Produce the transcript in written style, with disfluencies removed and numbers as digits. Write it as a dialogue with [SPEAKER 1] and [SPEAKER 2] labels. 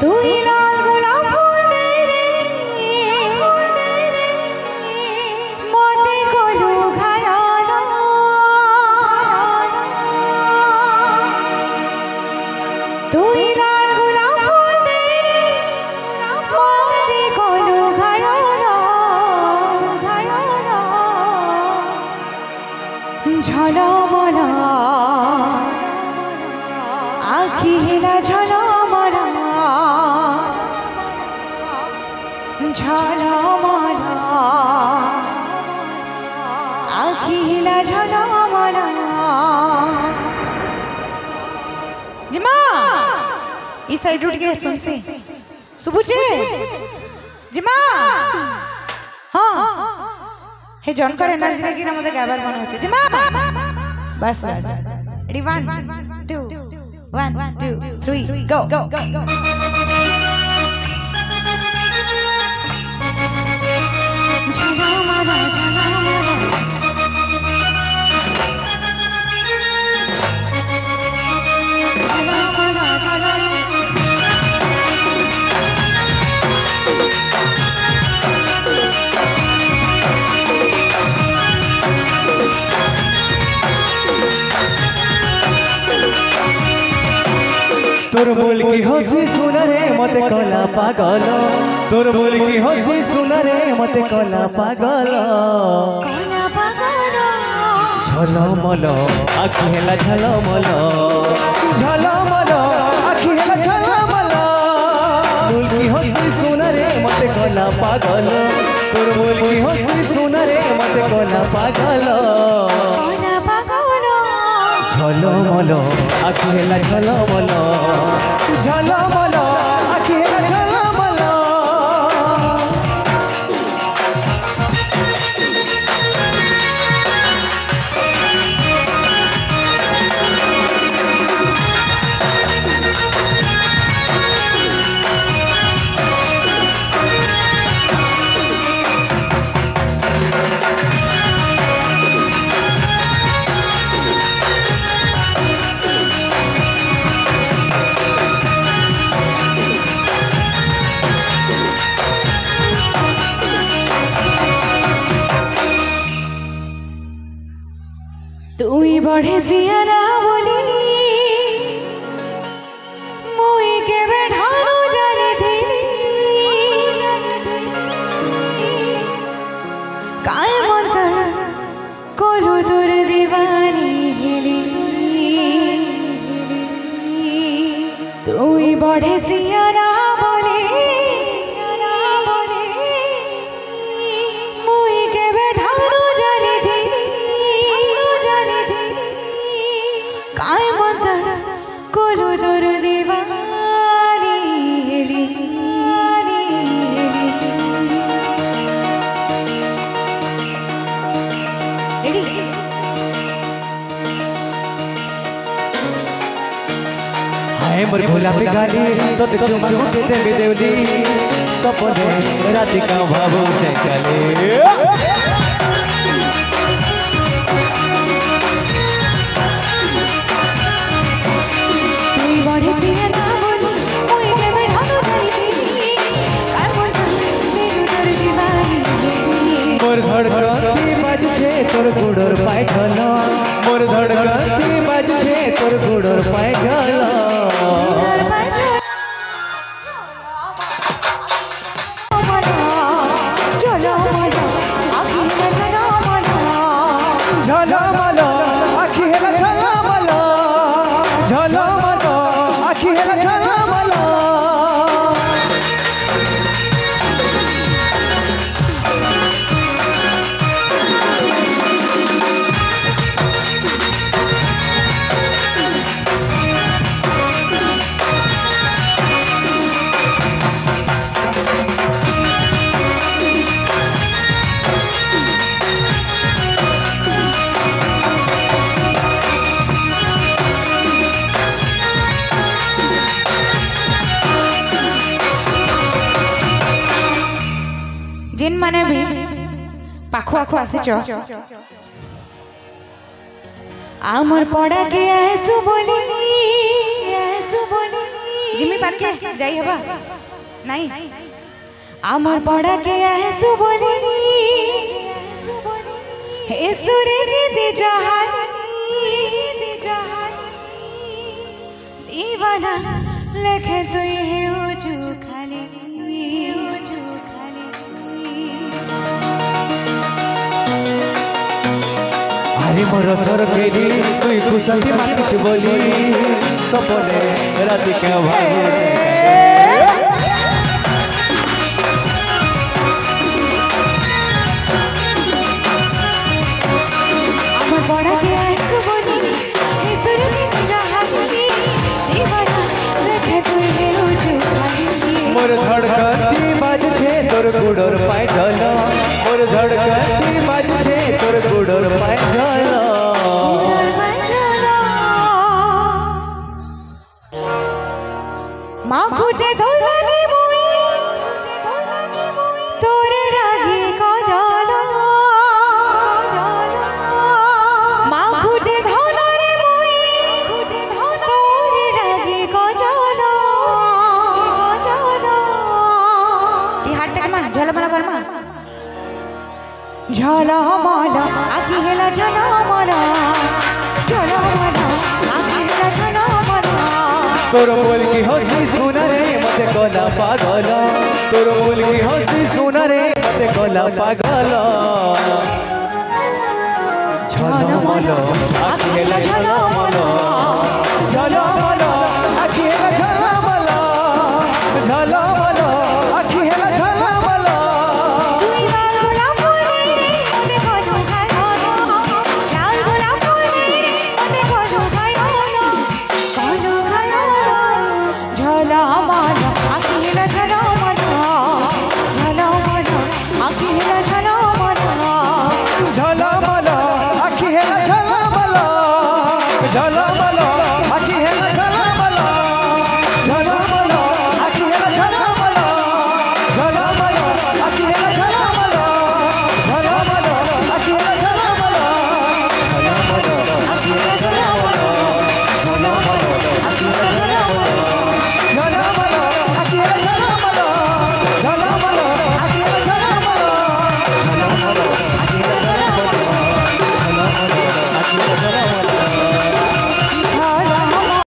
[SPEAKER 1] তুই লাল গোলাপ ফুল দে রে মতে কলু ঘায়ালো তুই লাল গোলাপ ফুল দে রে মতে কলু ঘায়ালো ঝলমলা আখি হেলা ঝলমলা ঝলমলা আখি হেলা ঝলমলা জিমা ই সাইড উঠ গে শুনছি শুভুছে জিমা হ্যাঁ হে জনকর এনার্জি দেখি না মধ্যে গাবার মনে হচ্ছে জিমা বাস বাস রেডি 1 2 1 2 3 go ঝলমলা ঝলমলা ঝলমলা ঝলমলা
[SPEAKER 2] तोर बोल की हंसी सुन रे मत कला पागल तोर बोल की हंसी सुन रे मत कला पागल झलमल आखि हेला झलमल झलमल आखि हेला झलमल बोल की हंसी सुन रे मत कला पागल तोर बोल की हंसी सुन रे मत कला पागल झलमल आखि हेला झलमल झलमल आखि हेला झलमल
[SPEAKER 1] তুই বড়ে সিয়ারা বলি মুই কেবে ঢানু জানিথিলি কায় মন্তর কলু তোর দিবানি হেলি তুই বড়ে সিয়ারা বলি মুই কেবে ঢানু জানিথিলি काय मंतर कोलू दूर दीवानी हेली रेडी
[SPEAKER 2] हाय मोर भोला पे गाली तो ते चुमा के देवी देवली सपने रात का भावो चले
[SPEAKER 1] बड़े सियारा बोली मुई केबे ढानू जानिथिली काय मंतर मेरू तोर दीवानी
[SPEAKER 2] मोर धड़कती बाज छे तोर गुडर पाय गला मोर धड़कती बाज छे तोर गुडर पाय गला झलमल आखि हेला झलमल झलमल आखि हेला झलमल
[SPEAKER 1] जिन माने भी पाखु आखु आसीच आमर पड़ा के आसु बोली जिमी पाके जाई हबा नहीं आमर बड़ा के आए सुबनी हे सुरे के दे जहानी दीवाना लेखे तो ये ओजू खाली
[SPEAKER 2] अरे मोर सर केली तुई कुसंती माकुच बोली सपने राति के भागो
[SPEAKER 1] बड़ा के आंसू बोली हे सुर के जहानी दीवाना लेखे तो ये ओजू खाली
[SPEAKER 2] मोर धड़कती बाज छे तोर गुडोर पाय ढल मोर धड़कती बाज छे तोर गुडोर पाय ढल
[SPEAKER 1] माँ खुजे धोलानी मुई तोरे रागी को जाला माँ खुजे धोलानी मुई तोरे रागी को जाला ये हाथ टेक माँ झोला बना कर माँ झोला माला आखी हेला झोला माला झोला माला आखी हेला झोला माला
[SPEAKER 2] तोर बोल की हंसी सुना रे मते कोला पागल तोर बोल की हंसी सुना रे मते कोला पागल झलमल आखी हेला झलमल